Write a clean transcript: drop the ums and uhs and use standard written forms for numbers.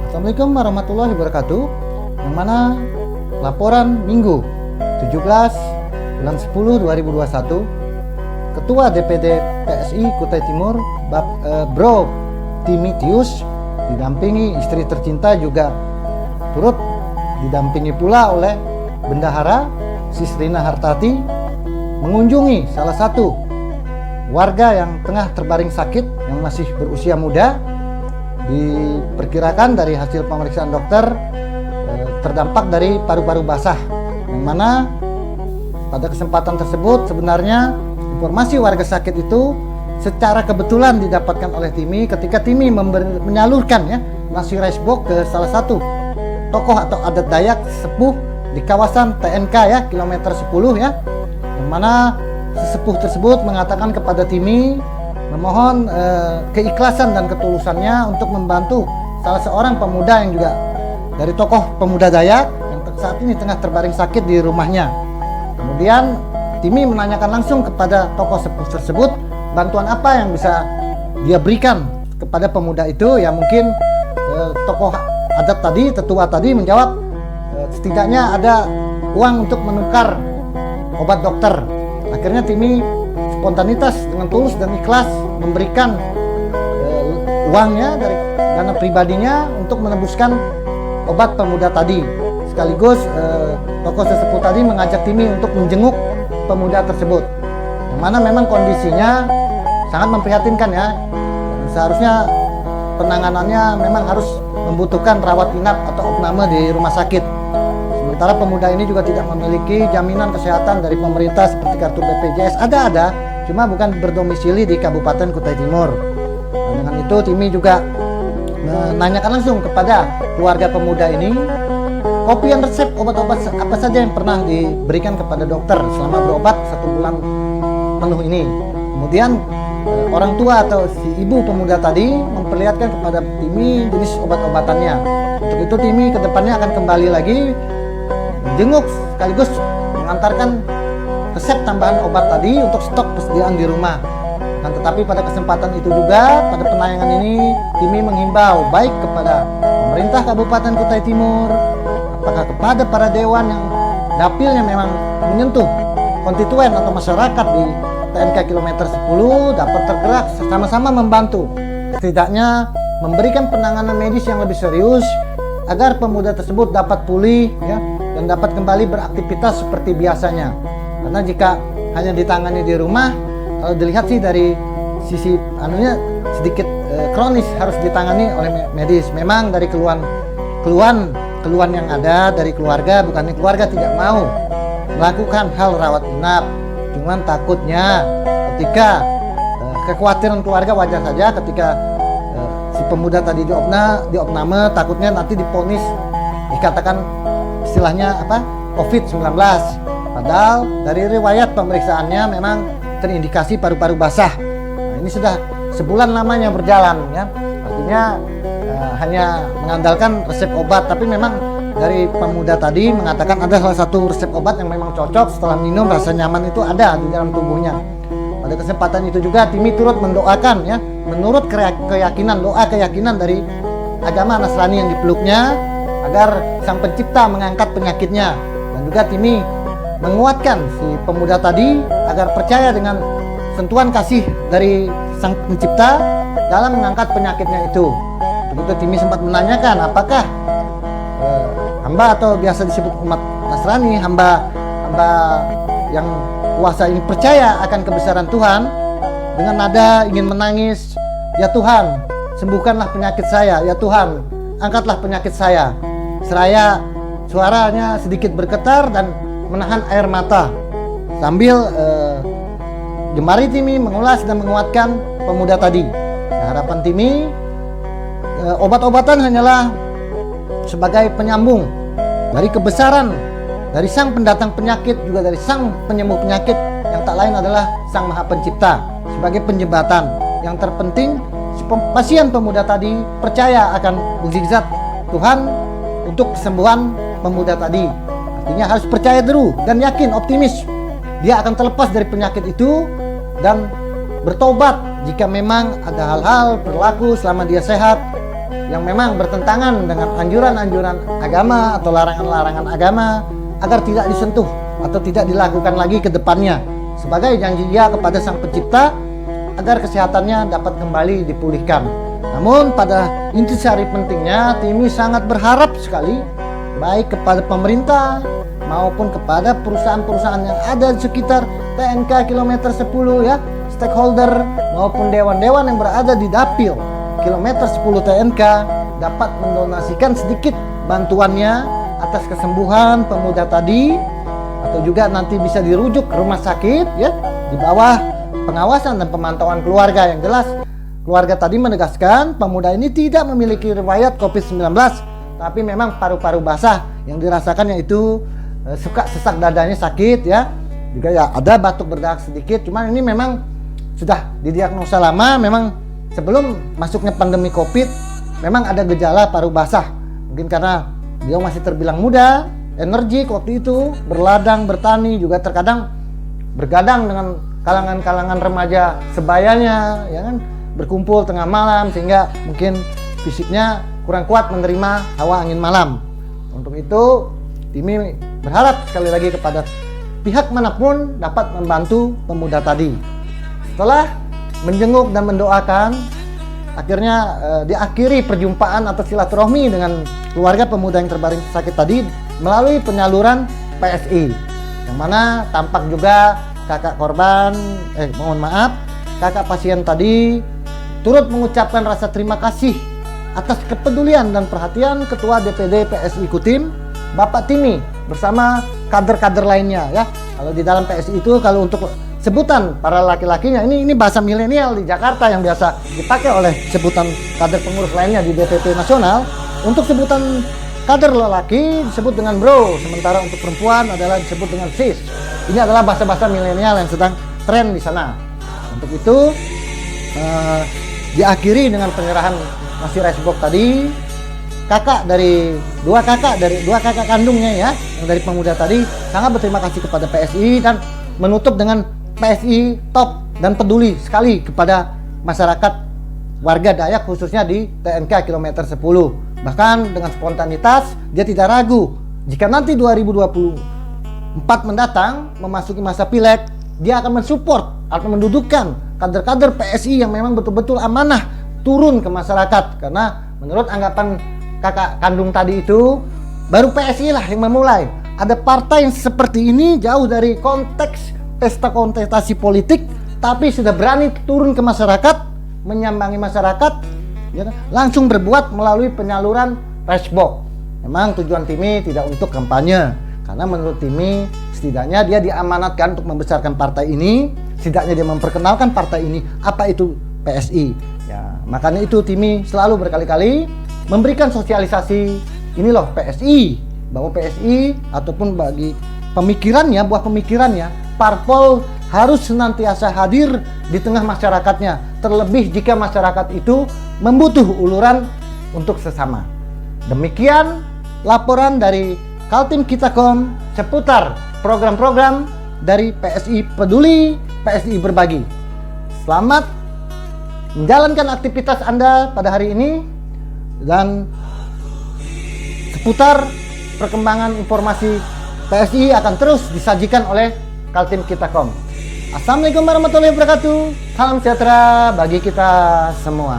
Assalamualaikum warahmatullahi wabarakatuh. Yang mana laporan Minggu 17 bulan 10 2021, Ketua DPD PSI Kutai Timur Bro Timotius didampingi istri tercinta, juga turut didampingi pula oleh Bendahara Sisrina Hartati, mengunjungi salah satu warga yang tengah terbaring sakit yang masih berusia muda. Diperkirakan dari hasil pemeriksaan dokter terdampak dari paru-paru basah, yang mana pada kesempatan tersebut sebenarnya informasi warga sakit itu secara kebetulan didapatkan oleh Timi ketika Timi menyalurkan nasi rice box ke salah satu tokoh atau adat Dayak sepuh di kawasan TNK kilometer 10 yang mana sesepuh tersebut mengatakan kepada Timi memohon keikhlasan dan ketulusannya untuk membantu salah seorang pemuda yang juga dari tokoh pemuda Dayak yang saat ini tengah terbaring sakit di rumahnya. Kemudian Timi menanyakan langsung kepada tokoh sepuh tersebut bantuan apa yang bisa dia berikan kepada pemuda itu. Ya mungkin tokoh adat tadi, tetua tadi menjawab setidaknya ada uang untuk menukar obat dokter. Akhirnya Timi spontanitas dengan tulus dan ikhlas memberikan uangnya dari dana pribadinya untuk menebuskan obat pemuda tadi. Sekaligus tokoh sesepuh tadi mengajak Timi untuk menjenguk pemuda tersebut, yang mana memang kondisinya sangat memprihatinkan dan seharusnya penanganannya memang harus membutuhkan rawat inap atau opname di rumah sakit. Sementara pemuda ini juga tidak memiliki jaminan kesehatan dari pemerintah seperti kartu BPJS. Ada, cuma bukan berdomisili di Kabupaten Kutai Timur. Nah, dengan itu Timi juga menanyakan langsung kepada keluarga pemuda ini kopian resep obat-obat apa saja yang pernah diberikan kepada dokter selama berobat 1 bulan penuh ini. Kemudian orang tua atau si ibu pemuda tadi memperlihatkan kepada Timi jenis obat-obatannya. Untuk itu Timi kedepannya akan kembali lagi jenguk sekaligus mengantarkan resep tambahan obat tadi untuk stok persediaan di rumah. Dan tetapi pada kesempatan itu juga pada penayangan ini Timi menghimbau baik kepada pemerintah Kabupaten Kutai Timur, apakah kepada para dewan yang dapilnya memang menyentuh konstituen atau masyarakat di TNK kilometer 10 dapat tergerak sama-sama membantu, setidaknya memberikan penanganan medis yang lebih serius agar pemuda tersebut dapat pulih dan dapat kembali beraktivitas seperti biasanya. Karena jika hanya ditangani di rumah, kalau dilihat sih dari sisi sedikit kronis harus ditangani oleh medis. Memang dari keluhan yang ada dari keluarga, bukannya keluarga tidak mau melakukan hal rawat inap, cuman takutnya ketika kekhawatiran keluarga wajar saja ketika si pemuda tadi diopname, takutnya nanti diponis dikatakan istilahnya COVID-19. Padahal dari riwayat pemeriksaannya memang terindikasi paru-paru basah. Nah, ini sudah sebulan lamanya berjalan artinya hanya mengandalkan resep obat. Tapi memang dari pemuda tadi mengatakan ada salah satu resep obat yang memang cocok, setelah minum rasa nyaman itu ada di dalam tubuhnya. Pada kesempatan itu juga Timi turut mendoakan menurut keyakinan dari agama Nasrani yang dipeluknya, agar Sang Pencipta mengangkat penyakitnya. Dan juga Timi menguatkan si pemuda tadi agar percaya dengan sentuhan kasih dari Sang Pencipta dalam mengangkat penyakitnya itu. Begitu Timi sempat menanyakan apakah hamba atau biasa disebut umat Nasrani, hamba yang kuasa ini percaya akan kebesaran Tuhan, dengan nada ingin menangis, "Ya Tuhan, sembuhkanlah penyakit saya, ya Tuhan, angkatlah penyakit saya." Seraya suaranya sedikit bergetar dan menahan air mata. Sambil jemari Timi mengulas dan menguatkan pemuda tadi. Nah, harapan Timi, obat-obatan hanyalah sebagai penyambung dari kebesaran dari Sang Pendatang penyakit, juga dari Sang Penyembuh penyakit yang tak lain adalah Sang Maha Pencipta, sebagai penjembatan. Yang terpenting si pasien pemuda tadi percaya akan mukjizat Tuhan untuk kesembuhan pemuda tadi. Artinya harus percaya dulu dan yakin, optimis dia akan terlepas dari penyakit itu dan bertobat jika memang ada hal-hal berlaku selama dia sehat yang memang bertentangan dengan anjuran-anjuran agama atau larangan-larangan agama agar tidak disentuh atau tidak dilakukan lagi ke depannya, sebagai janji ia kepada Sang Pencipta agar kesehatannya dapat kembali dipulihkan. Namun pada intisari pentingnya, Timi sangat berharap sekali baik kepada pemerintah maupun kepada perusahaan-perusahaan yang ada di sekitar TNK kilometer 10 ya, stakeholder maupun dewan-dewan yang berada di dapil kilometer 10 TNK dapat mendonasikan sedikit bantuannya atas kesembuhan pemuda tadi, atau juga nanti bisa dirujuk ke rumah sakit ya di bawah pengawasan dan pemantauan keluarga. Yang jelas keluarga tadi menegaskan pemuda ini tidak memiliki riwayat COVID-19, tapi memang paru-paru basah yang dirasakannya itu suka sesak dadanya sakit ya, juga ya ada batuk berdahak sedikit. Cuman ini memang sudah didiagnosa lama, memang sebelum masuknya pandemi COVID memang ada gejala paru basah. Mungkin karena dia masih terbilang muda, energik waktu itu, berladang, bertani, juga terkadang bergadang dengan kalangan-kalangan remaja sebayanya, ya kan, berkumpul tengah malam sehingga mungkin fisiknya kurang kuat menerima hawa angin malam. Untuk itu, Timi berharap sekali lagi kepada pihak manapun dapat membantu pemuda tadi. Setelah menjenguk dan mendoakan, akhirnya diakhiri perjumpaan atau silaturahmi dengan keluarga pemuda yang terbaring sakit tadi melalui penyaluran PSI, yang mana tampak juga kakak korban, kakak pasien tadi turut mengucapkan rasa terima kasih atas kepedulian dan perhatian Ketua DPD PSI Kutim, Bapak Timi, bersama kader-kader lainnya ya. Kalau di dalam PSI itu, kalau untuk sebutan para laki-lakinya, ini bahasa milenial di Jakarta yang biasa dipakai oleh sebutan kader pengurus lainnya di DPP nasional. Untuk sebutan kader lelaki disebut dengan bro, sementara untuk perempuan adalah disebut dengan sis. Ini adalah bahasa-bahasa milenial yang sedang tren di sana. Untuk itu diakhiri dengan penyerahan nasi rice box tadi. Dua kakak kandungnya ya, yang dari pemuda tadi sangat berterima kasih kepada PSI dan menutup dengan PSI top dan peduli sekali kepada masyarakat warga Dayak khususnya di TNK kilometer 10. Bahkan dengan spontanitas dia tidak ragu jika nanti 2024 mendatang memasuki masa pileg, dia akan mensupport atau mendudukkan kader-kader PSI yang memang betul-betul amanah turun ke masyarakat. Karena menurut anggapan kakak kandung tadi itu, baru PSI lah yang memulai. Ada partai yang seperti ini jauh dari konteks pesta kontestasi politik, tapi sudah berani turun ke masyarakat, menyambangi masyarakat, ya, langsung berbuat melalui penyaluran rice box. Memang tujuan Timi tidak untuk kampanye, karena menurut Timi setidaknya dia diamanatkan untuk membesarkan partai ini, setidaknya dia memperkenalkan partai ini apa itu PSI. Ya, makanya itu Timi selalu berkali-kali memberikan sosialisasi ini loh PSI, bahwa PSI ataupun bagi pemikirannya, buah pemikirannya, parpol harus senantiasa hadir di tengah masyarakatnya, terlebih jika masyarakat itu membutuh uluran untuk sesama. Demikian laporan dari Kaltim Kitakom seputar program-program dari PSI Peduli, PSI Berbagi. Selamat menjalankan aktivitas Anda pada hari ini, dan seputar perkembangan informasi PSI akan terus disajikan oleh Kaltim Kitakom. Assalamualaikum warahmatullahi wabarakatuh. Salam sejahtera bagi kita semua.